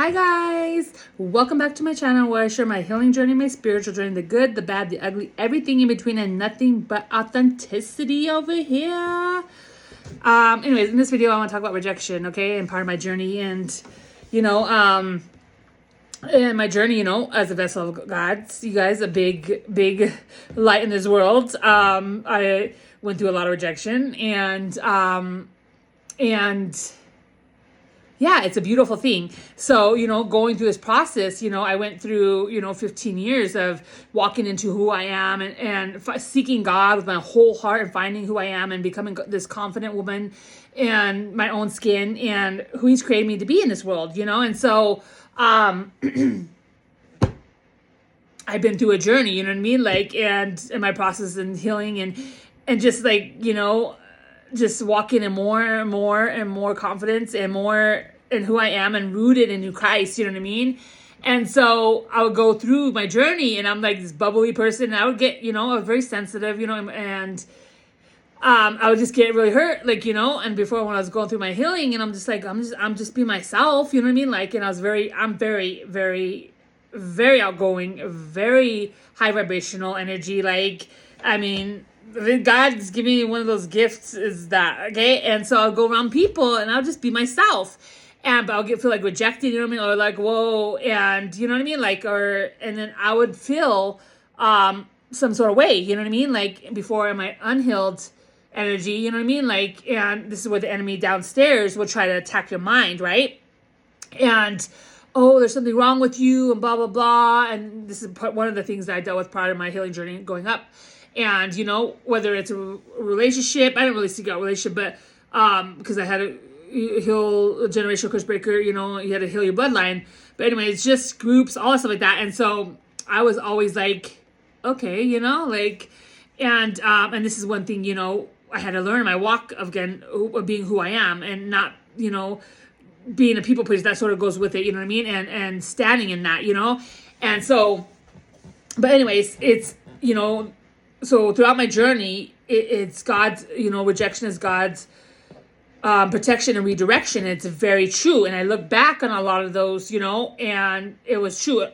Hi guys, welcome back to my channel where I share my healing journey, my spiritual journey, the good, the bad, the ugly, everything in between, and nothing but authenticity over here. Anyways, in this video I want to talk about rejection, okay, and part of my journey, and in my journey, as a vessel of God, you guys, a big light in this world. I went through a lot of rejection, and yeah, it's a beautiful thing. So, going through this process, I went through, 15 years of walking into who I am and seeking God with my whole heart and finding who I am and becoming this confident woman in my own skin and who He's created me to be in this world, And so, I've been through a journey, you know what I mean? And in my process and healing and just just walking in more and more and more confidence and more in who I am and rooted in Christ, you know what I mean? And so I would go through my journey and I'm like this bubbly person. And I would get, I was very sensitive, and I would just get really hurt, and before when I was going through my healing and I'm just being myself, you know what I mean? And I'm very, very, very outgoing, very high vibrational energy. God's giving me one of those gifts is that, okay? And so I'll go around people and I'll just be myself. But I'll feel rejected, you know what I mean? Or whoa, and you know what I mean? And then I would feel some sort of way, you know what I mean? Before in my unhealed energy, you know what I mean? And this is where the enemy downstairs will try to attack your mind, right? And oh, there's something wrong with you and blah, blah, blah. And this is one of the things that I dealt with part of my healing journey going up. And, whether it's a relationship, I didn't really seek out a relationship, but because I had to heal a generational curse breaker, you had to heal your bloodline. But anyway, it's just groups, all that stuff like that. And so I was always okay, and this is one thing, I had to learn in my walk of being who I am and not, being a people pleaser. That sort of goes with it, you know what I mean? And standing in that, And so, but anyways, it's, so throughout my journey, it's God's, rejection is God's protection and redirection. It's very true. And I look back on a lot of those, and it was true.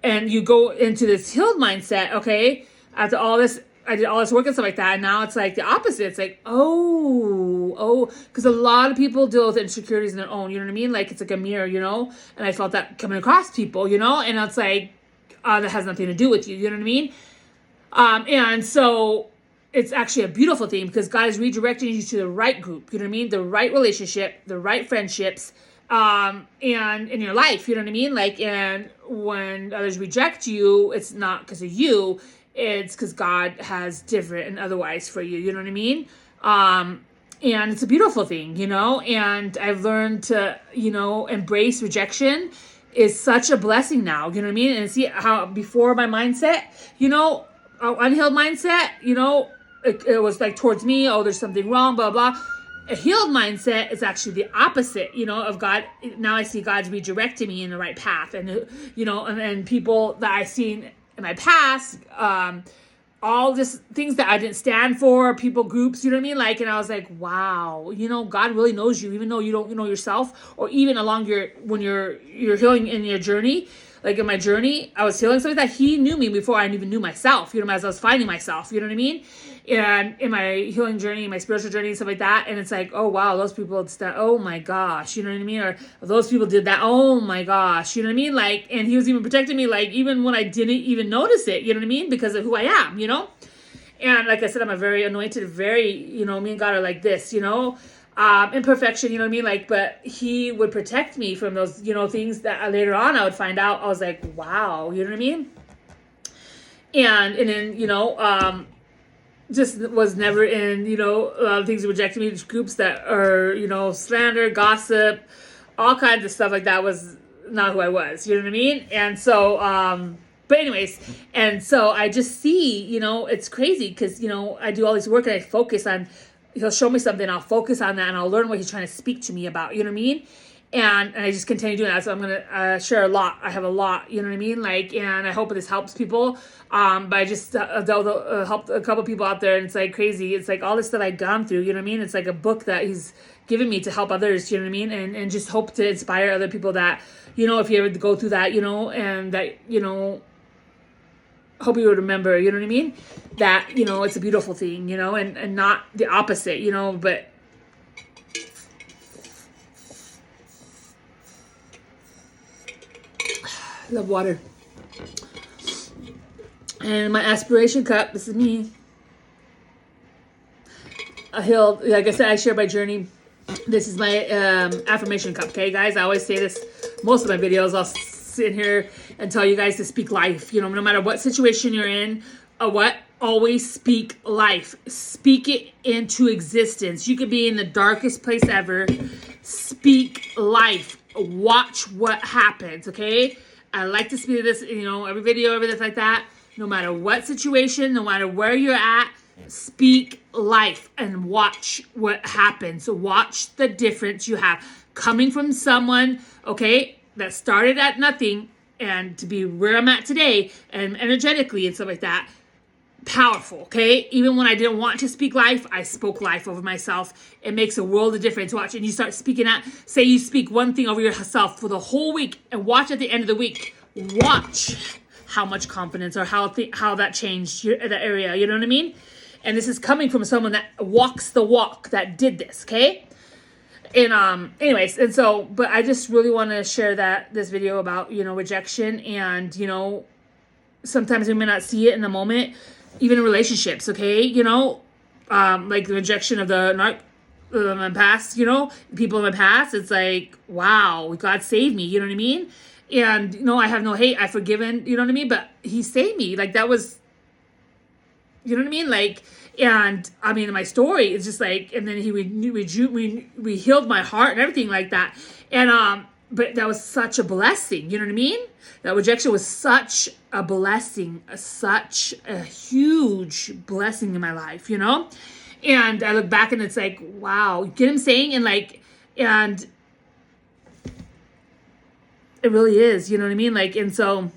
And you go into this healed mindset, okay? After all this, I did all this work and stuff like that. And now it's the opposite. It's because a lot of people deal with insecurities in their own, you know what I mean? It's like a mirror, And I felt that coming across people, and it's that has nothing to do with you, you know what I mean? And so it's actually a beautiful thing because God is redirecting you to the right group, you know what I mean? The right relationship, the right friendships, and in your life, you know what I mean? And when others reject you, it's not because of you, it's because God has different and otherwise for you, you know what I mean? And it's a beautiful thing, and I've learned to, embrace rejection is such a blessing now, you know what I mean? And see how before my mindset, unhealed mindset, it was towards me, oh, there's something wrong, blah, blah. A healed mindset is actually the opposite, of God. Now I see God's redirecting me in the right path. And, and people that I've seen in my past, all this things that I didn't stand for, people groups, you know what I mean? And I was wow, God really knows you, even though you don't know yourself, or even along when you're healing in your journey. In my journey, I was healing something that He knew me before I even knew myself, as I was finding myself, you know what I mean? And in my healing journey, my spiritual journey and stuff like that, and it's oh wow, those people did that, oh my gosh, you know what I mean? Or those people did that, oh my gosh, you know what I mean? And He was even protecting me, even when I didn't even notice it, you know what I mean? Because of who I am, And like I said, I'm a very anointed, very, me and God are like this, imperfection, you know what I mean? But He would protect me from those, things that later on I would find out. I was wow, you know what I mean? And then, just was never in, a lot of things that rejected me, groups that are, slander, gossip, all kinds of stuff like that was not who I was, you know what I mean? And so, but anyways, and so I just see, it's crazy because, I do all this work and I focus on, He'll show me something, I'll focus on that, and I'll learn what He's trying to speak to me about, you know what I mean? And I just continue doing that. So I'm going to share a lot. I have a lot, you know what I mean? And I hope this helps people. But I just helped a couple people out there, and it's crazy. It's all this stuff I've gone through, you know what I mean? It's a book that He's given me to help others, you know what I mean? And just hope to inspire other people that, you know, if you ever go through that, you know, and that, you know, hope you would remember, you know what I mean? That, you know, it's a beautiful thing, you know, and not the opposite, you know, but I love water. And my aspiration cup, this is me. A hill, like I said, I share my journey. This is my affirmation cup, okay, guys? I always say this, most of my videos, I'll sit here and tell you guys to speak life. You know, no matter what situation you're in, always speak life. Speak it into existence. You could be in the darkest place ever. Speak life. Watch what happens, okay? I like to speak this, you know, every video, everything like that. No matter what situation, no matter where you're at, speak life and watch what happens. So watch the difference you have coming from someone, okay, that started at nothing and to be where I'm at today and energetically and stuff like that. Powerful, okay? Even when I didn't want to speak life, I spoke life over myself. It makes a world of difference. Watch, and you start speaking that. Say you speak one thing over yourself for the whole week, and watch at the end of the week. Watch how much confidence or how that changed the area. You know what I mean? And this is coming from someone that walks the walk, that did this, okay? And anyways, and so, but I just really want to share this video about, you know, rejection, and, you know, sometimes we may not see it in the moment, even in relationships, okay? You know, like the rejection of the my past, you know, people in my past. It's like, wow, God saved me, you know what I mean? And, you know, I have no hate, I've forgiven, you know what I mean? But he saved me. Like, that was, you know what I mean? Like, and I mean, my story is just like, and then we healed my heart and everything like that. And, but that was such a blessing, you know what I mean? That rejection was such a blessing, such a huge blessing in my life, you know? And I look back and it's like, wow, you get what I'm saying? And like, and it really is, you know what I mean? Like, and so,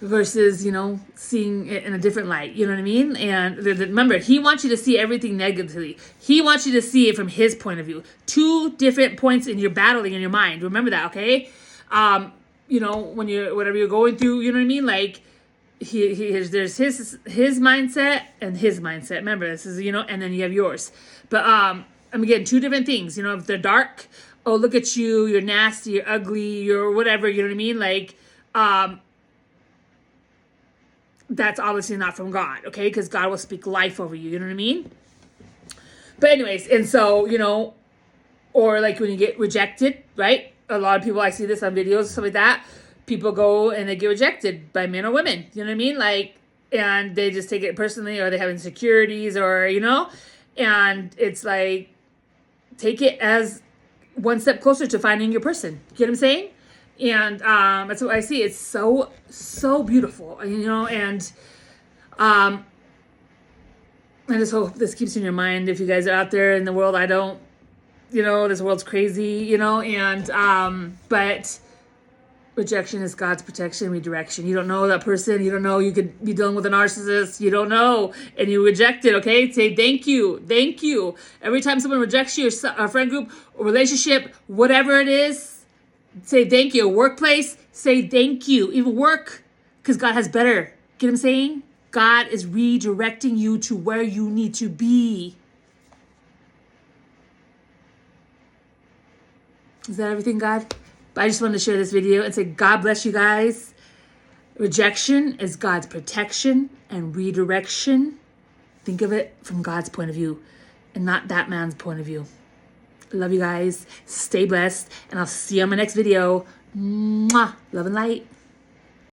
versus, you know, seeing it in a different light, you know what I mean? And remember, he wants you to see everything negatively. He wants you to see it from his point of view. Two different points in your battling in your mind. Remember that, okay? You know, when whatever you're going through, you know what I mean? Like, there's his mindset and his mindset. Remember, this is, you know, and then you have yours. But I'm getting two different things. You know, if they're dark, oh, look at you, you're nasty, you're ugly, you're whatever, you know what I mean? Like, that's obviously not from God, okay? Because God will speak life over you, you know what I mean? But anyways, and so, you know, or like when you get rejected, right? A lot of people, I see this on videos, stuff like that. People go and they get rejected by men or women, you know what I mean? Like, and they just take it personally, or they have insecurities, or, you know? And it's like, take it as one step closer to finding your person. You get what I'm saying? And that's what I see. It's so, so beautiful, you know, and I just hope this keeps in your mind if you guys are out there in the world. I don't, you know, this world's crazy, you know, and but rejection is God's protection, redirection. You don't know that person. You don't know. You could be dealing with a narcissist. You don't know, and you reject it, okay? Say thank you. Thank you. Every time someone rejects you, or a friend group, or relationship, whatever it is, say thank you. Workplace, say thank you. Even work, because God has better. Get what I'm saying? God is redirecting you to where you need to be. Is that everything, God? But I just wanted to share this video and say, God bless you guys. Rejection is God's protection, and redirection, think of it from God's point of view and not that man's point of view. Love you guys. Stay blessed. And I'll see you on my next video. Mwah. Love and light.